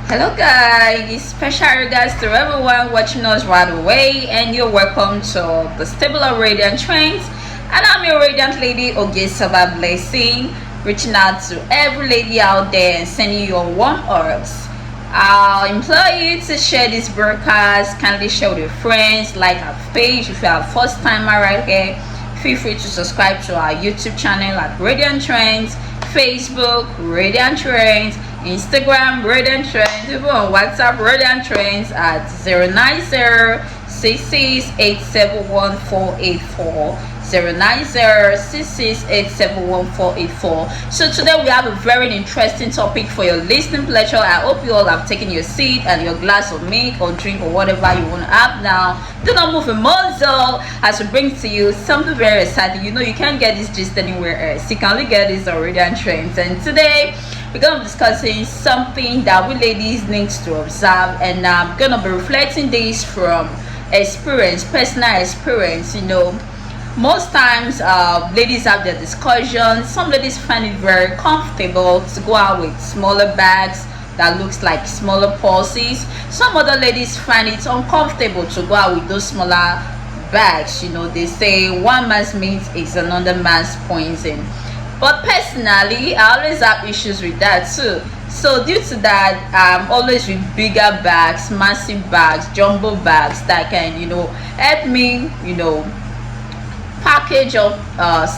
Hello guys, special regards to everyone watching us right away, and you're welcome to the Stable of Radiant Trends. And I'm your radiant lady, Ogesaba Blessing, reaching out to every lady out there and sending you your warm herbs. I'll implore you to share this broadcast. Kindly share with your friends, like our page. If you are first timer right here, feel free to subscribe to our YouTube channel at Radiant Trends, Facebook Radiant Trends, Instagram Radiant Trends, even on WhatsApp Radiant Trends at 09066871484. 09066871484. So today we have a very interesting topic for your listening pleasure. I hope you all have taken your seat and your glass of milk or drink or whatever you want to have now. Do not move a muscle as we bring to you something very exciting. You know you can't get this just anywhere else. You can only get this on Radiant Trends. And today we're going to be discussing something that we ladies need to observe, and I'm going to be reflecting this from experience, personal experience. You know, most times ladies have their discussions. Some ladies find it very comfortable to go out with smaller bags that looks like smaller purses. Some other ladies find it uncomfortable to go out with those smaller bags. You know, they say one man's meat is another man's poison. But personally, I always have issues with that too. So due to that, I'm always with bigger bags, massive bags, jumbo bags that can, help me, package up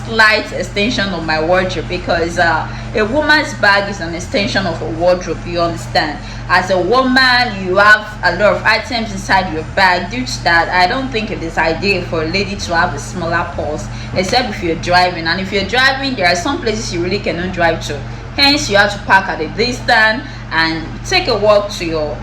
slight extension of my wardrobe, because a woman's bag is an extension of a wardrobe. You understand? As a woman, you have a lot of items inside your bag. Due to that, I don't think it is ideal for a lady to have a smaller purse, except if you're driving. And if you're driving, there are some places you really cannot drive to, hence you have to park at a distance and take a walk to your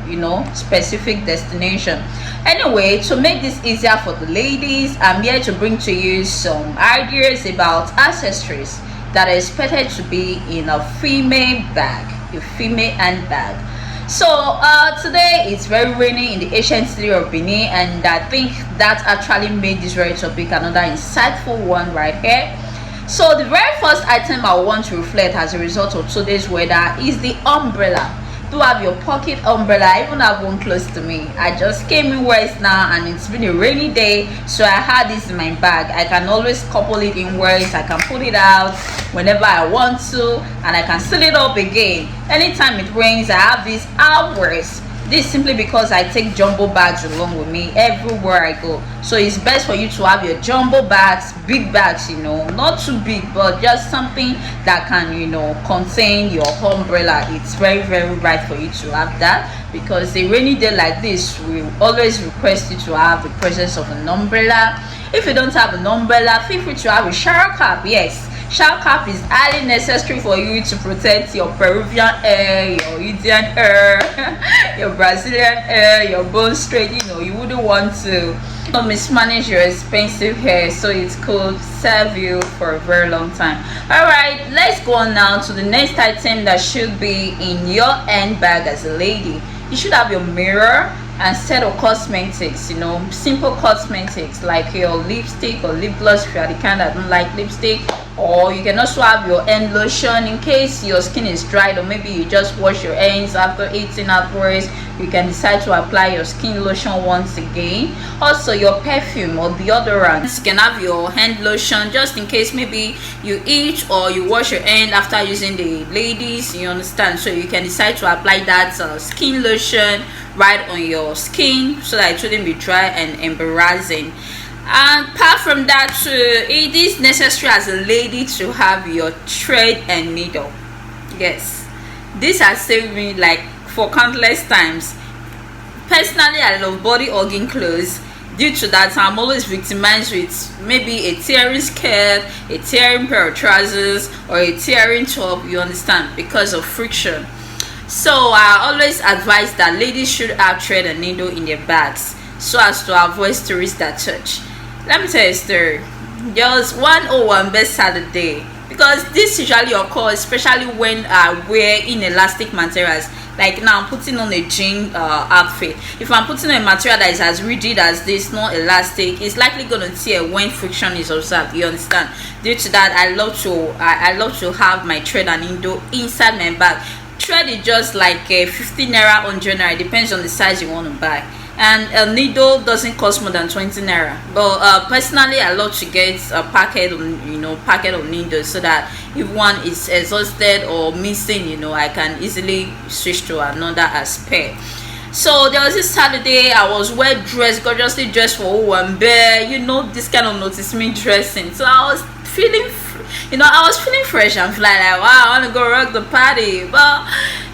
specific destination. Anyway, to make this easier for the ladies, I'm here to bring to you some ideas about accessories that are expected to be in a female bag, a female handbag. So today it's very rainy in the ancient city of Benin, and I think that actually made this very topic another insightful one right here. So the very first item I want to reflect as a result of today's weather is the umbrella. Do have your pocket umbrella. I even have one close to me. I just came in west now and it's been a rainy day, so I had this in my bag. I can always couple it in words. I can put it out whenever I want to, and I can seal it up again anytime it rains. I have this outwards. This simply because I take jumbo bags along with me everywhere I go. So it's best for you to have your jumbo bags, big bags, not too big, but just something that can, contain your umbrella. It's very, very right for you to have that, because a rainy day like this, we always request you to have the presence of an umbrella. If you don't have an umbrella, feel free to have a shower cap. Yes, shower cap is highly necessary for you to protect your Peruvian hair, your Indian hair, your Brazilian hair, your bone straight. You wouldn't want to mismanage your expensive hair, so it could serve you for a very long time. All right, let's go on now to the next item that should be in your handbag as a lady. You should have your mirror and set of cosmetics, simple cosmetics like your lipstick or lip gloss if you are the kind that don't like lipstick. Or you can also have your hand lotion in case your skin is dried, or maybe you just wash your hands after eating afterwards. You can decide to apply your skin lotion once again. Also your perfume or deodorant. You can have your hand lotion just in case maybe you eat or you wash your hand after using the ladies, you understand? So you can decide to apply that skin lotion right on your skin so that it shouldn't be dry and embarrassing. And apart from that, it is necessary as a lady to have your thread and needle. Yes, this has saved me like for countless times. Personally, I love body hugging clothes. Due to that, I'm always victimized with maybe a tearing skirt, a tearing pair of trousers, or a tearing top, you understand, because of friction. So I always advise that ladies should have thread and needle in their bags so as to avoid stories that touch. Let me tell you a story. There was 101 best Saturday, because this usually occurs especially when I wear inelastic materials. Like now I'm putting on a jean outfit. If I'm putting on a material that is as rigid as this, not elastic, it's likely going to tear when friction is observed, you understand? Due to that, I love to have my thread and needle inside my bag. Thread is just like a 50 naira, 100 naira, depends on the size you want to buy. And a needle doesn't cost more than 20 naira. But personally, I love to get a packet of, packet of needles, so that if one is exhausted or missing, I can easily switch to another as spare. So there was this Saturday, I was well dressed, gorgeously dressed for Owambe, this kind of notice me dressing. So I was feeling fresh and fly, like, wow, I want to go rock the party. But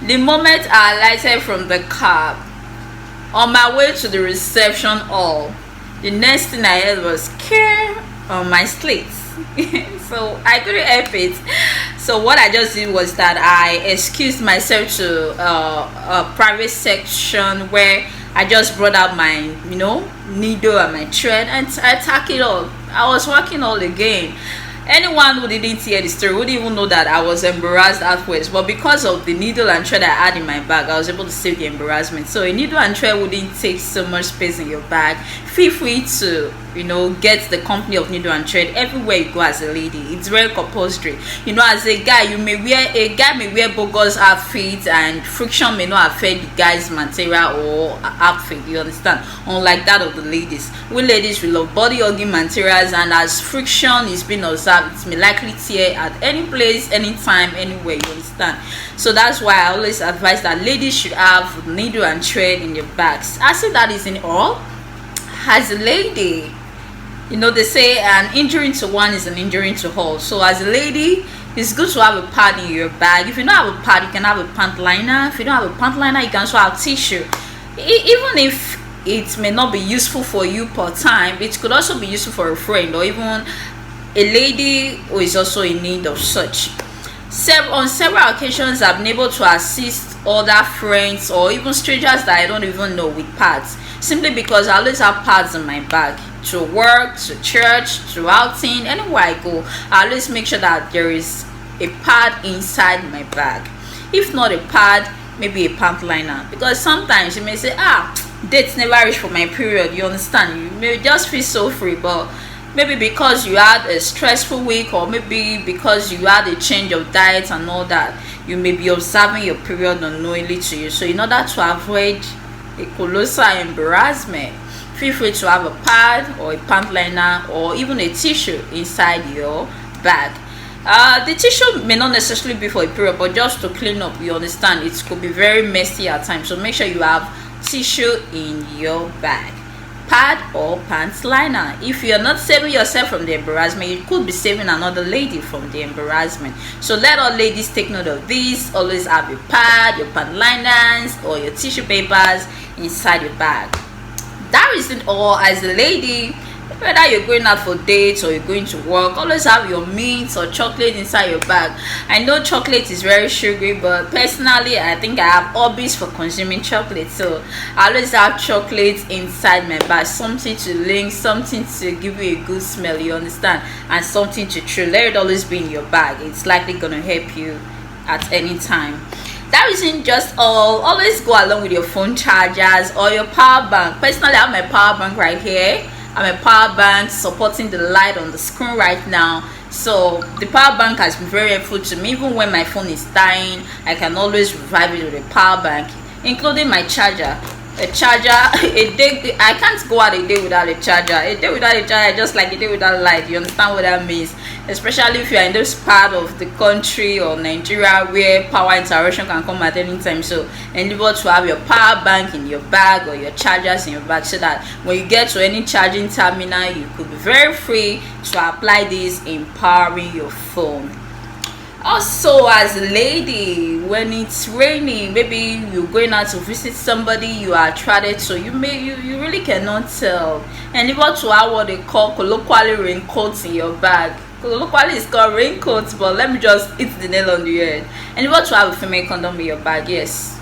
the moment I alighted from the cab, on my way to the reception hall, the next thing I heard was care on my slates. So I couldn't help it. So what I just did was that I excused myself to a private section, where I just brought out my needle and my thread, and I tack it all. I was working all again. Anyone who didn't hear the story wouldn't even know that I was embarrassed afterwards. But because of the needle and thread I had in my bag, I was able to save the embarrassment. So a needle and thread wouldn't take so much space in your bag. Feel free to get the company of needle and thread everywhere you go as a lady. It's very compulsory. As a guy, a guy may wear bogus outfits, and friction may not affect the guy's material or outfit, you understand, unlike that of the ladies. We ladies, we love body hugging materials, and as friction is being observed, it may likely tear at any place, anytime, anywhere, you understand. So that's why I always advise that ladies should have needle and thread in their bags. As if that isn't all, as a lady, they say an injury to one is an injury to all. So as a lady, it's good to have a pad in your bag. If you don't have a pad, you can have a pant liner. If you don't have a pant liner, you can also have tissue. Even if it may not be useful for you per time, it could also be useful for a friend, or even a lady who is also in need of such. On several occasions, I've been able to assist other friends or even strangers that I don't even know with pads, simply because I always have pads in my bag. To work, to church, to outing, anywhere I go, I always make sure that there is a pad inside my bag. If not a pad, maybe a pant liner, because sometimes you may say, dates never reach for my period, you understand, you may just feel so free, but maybe because you had a stressful week, or maybe because you had a change of diet and all that, you may be observing your period unknowingly to you. So in order to avoid a colossal embarrassment, feel free to have a pad or a pant liner or even a tissue inside your bag. The tissue may not necessarily be for a period, but just to clean up, you understand, it could be very messy at times. So make sure you have tissue in your bag, pad or pants liner. If you're not saving yourself from the embarrassment, you could be saving another lady from the embarrassment. So let all ladies take note of this. Always have your pad, your pant liners, or your tissue papers inside your bag. That isn't all. As a lady, whether you're going out for dates or you're going to work, always have your mints or chocolate inside your bag. I know chocolate is very sugary, but personally, I think I have hobbies for consuming chocolate, so I always have chocolate inside my bag. Something to link, something to give you a good smell, you understand, and something to chew. Let it always be in your bag. It's likely gonna help you at any time. That isn't just all. Always go along with your phone chargers or your power bank. Personally, I have my power bank right here. I'm a power bank supporting the light on the screen right now. So the power bank has been very helpful to me. Even when my phone is dying, I can always revive it with a power bank, including my charger. A charger, a day, I can't go out a day without a charger. A day without a charger, just like a day without light. You understand what that means? Especially if you are in this part of the country or Nigeria where power interruption can come at any time. So endeavor to have your power bank in your bag or your chargers in your bag, so that when you get to any charging terminal, you could be very free to apply this, empowering your phone. Also, as a lady, when it's raining, maybe you're going out to visit somebody you are attracted to, you really cannot tell. And able to have what they call colloquially raincoats in your bag. Colloquially it's called raincoats, but let me just hit the nail on the head. And able to have a female condom in your bag, yes.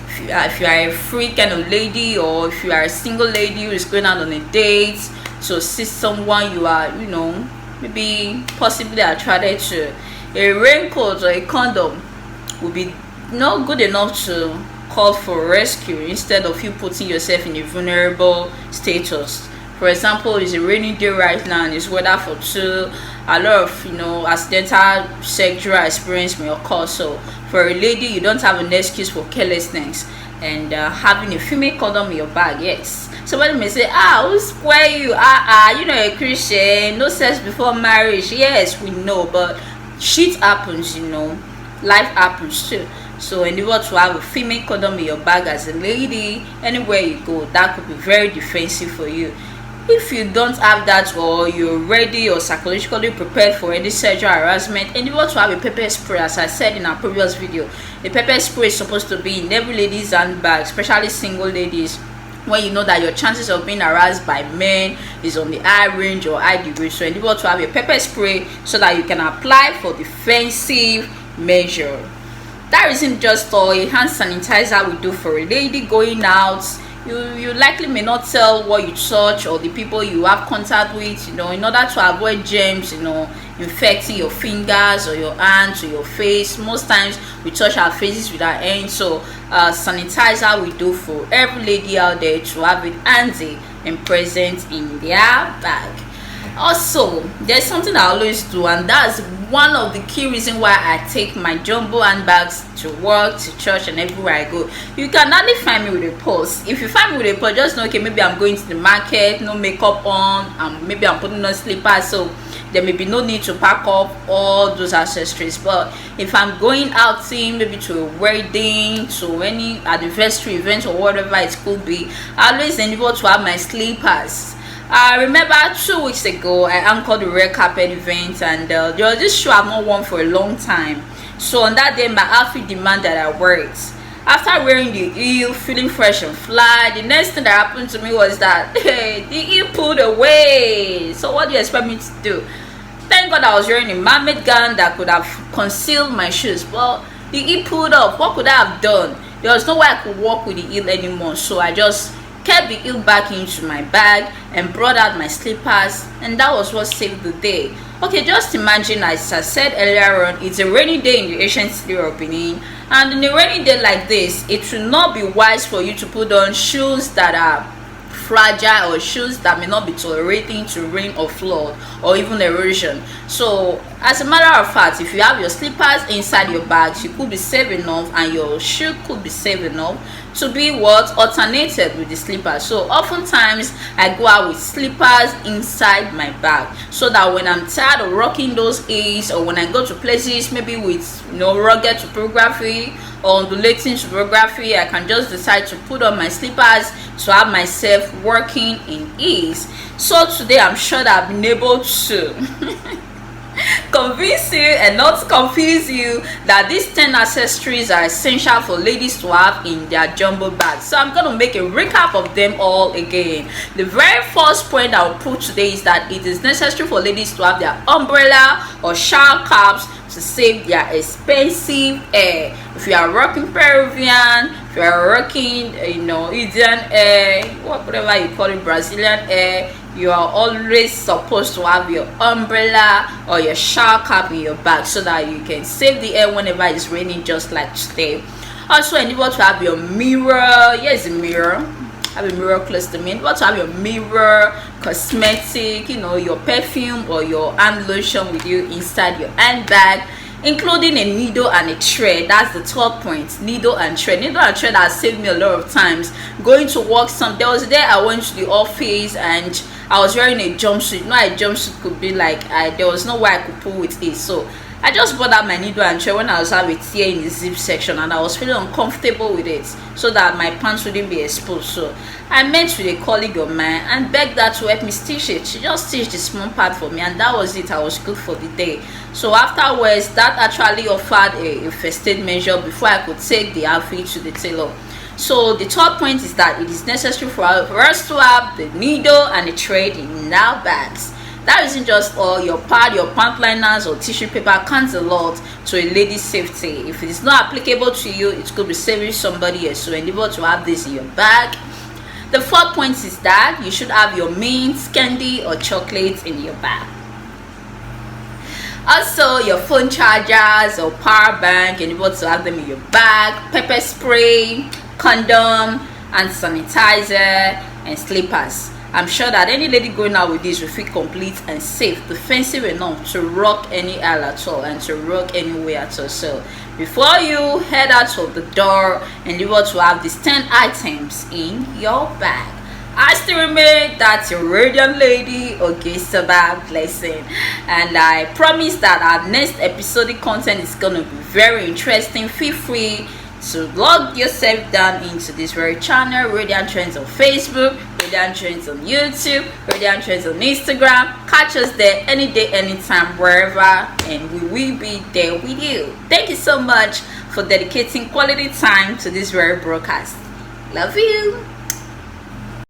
If you are a free kind of lady, or if you are a single lady who is going out on a date to assist someone you are, maybe possibly attracted to, a raincoat or a condom would be not good enough to call for rescue, instead of you putting yourself in a vulnerable status For example, it's a rainy day right now and it's weather for two. A lot of accidental sexual experience may occur. So for a lady, you don't have an excuse for carelessness and having a female condom in your bag. Yes, somebody may say, who square you? You're not a Christian, no sex before marriage. Yes, we know, but shit happens. Life happens too. So endeavor to have a female condom in your bag as a lady. Anywhere you go, that could be very defensive for you. If you don't have that, or you're ready or psychologically prepared for any sexual harassment, endeavor to have a pepper spray. As I said in our previous video, a pepper spray is supposed to be in every lady's handbag, especially single ladies, when you know that your chances of being harassed by men is on the high range or high degree. So endeavor to have a pepper spray so that you can apply for defensive measure. That isn't just all. A hand sanitizer we do for a lady going out. You likely may not tell what you touch or the people you have contact with, in order to avoid germs, infecting your fingers or your hands or your face. Most times we touch our faces with our hands. So sanitizer we do for every lady out there to have it handy and present in their bag. Also, there's something I always do, and that's one of the key reasons why I take my jumbo handbags to work, to church, and everywhere I go. You can hardly find me with a purse. If you find me with a purse, just know, okay, maybe I'm going to the market, no makeup on, and maybe I'm putting on slippers, so there may be no need to pack up all those accessories. But if I'm going out, maybe to a wedding, to any anniversary event, or whatever it could be, I always endeavor to have my slippers. I remember 2 weeks ago I anchored the red carpet event, and there was this shoe I've not worn for a long time. So on that day, my outfit demanded that I wear it. After wearing the heel, feeling fresh and fly, the next thing that happened to me was that the heel pulled away. So what do you expect me to do? Thank God I was wearing a mermaid gown that could have concealed my shoes, but the heel pulled off. What could I have done? There was no way I could walk with the heel anymore, so I just kept the heel back into my bag and brought out my slippers, and that was what saved the day. Okay, just imagine, as I said earlier on, it's a rainy day in the ancient city of Benin, and in a rainy day like this, it will not be wise for you to put on shoes that are fragile or shoes that may not be tolerating to rain or flood or even erosion. So as a matter of fact, if you have your slippers inside your bags, you could be safe enough, and your shoe could be safe enough to be alternated with the slippers. So oftentimes I go out with slippers inside my bag, so that when I'm tired of rocking those heels, or when I go to places maybe with rugged topography or undulating topography, I can just decide to put on my slippers to have myself working in ease. So today I'm sure that I've been able to convince you and not confuse you that these 10 accessories are essential for ladies to have in their jumbo bag. So I'm going to make a recap of them all again. The very first point I'll put today is that it is necessary for ladies to have their umbrella or shower caps to save their expensive hair. If you are rocking Peruvian, if you are rocking Indian hair, whatever you call it, Brazilian hair, you are always supposed to have your umbrella or your shower cap in your bag, so that you can save the air whenever it's raining, just like today. Also endeavor to have your mirror. Yes, a mirror. Have a mirror close to me. Endeavor to have your mirror, cosmetic, your perfume or your hand lotion with you inside your handbag, including a needle and a thread. That's the third point. Needle and thread. Needle and thread has saved me a lot of times going to work. There was a day I went to the office and I was wearing a jumpsuit. A jumpsuit could be like, there was no way I could pull with it. So I just brought out my needle and thread when I was having a tear in the zip section, and I was feeling uncomfortable with it, so that my pants wouldn't be exposed. So I met with a colleague of mine and begged her to help me stitch it. She just stitched the small part for me, and that was it. I was good for the day. So afterwards, that actually offered a first aid measure before I could take the outfit to the tailor. So the third point is that it is necessary for us to have the needle and the thread in our bags. That isn't just all. Your pad, your pant liners or tissue paper counts a lot to a lady's safety. If it is not applicable to you, it could be saving somebody else. So endeavor to have this in your bag. The fourth point is that you should have your mints, candy or chocolates in your bag. Also, your phone chargers or power bank, endeavor to have them in your bag. Pepper spray, condom and sanitizer and slippers. I'm sure that any lady going out with this will feel complete and safe, defensive enough to rock any aisle at all and to rock anywhere at all. So before you head out of the door, endeavor to have these 10 items in your bag. I still remain that your radiant lady, okay, Sabah Blessing, and I promise that our next episodic content is gonna be very interesting. Feel free to log yourself down into this very channel, Radiant Trends on Facebook, Radiant Trends on YouTube, Radiant Trends on Instagram. Catch us there any day, anytime, wherever, and we will be there with you. Thank you so much for dedicating quality time to this very broadcast. Love you.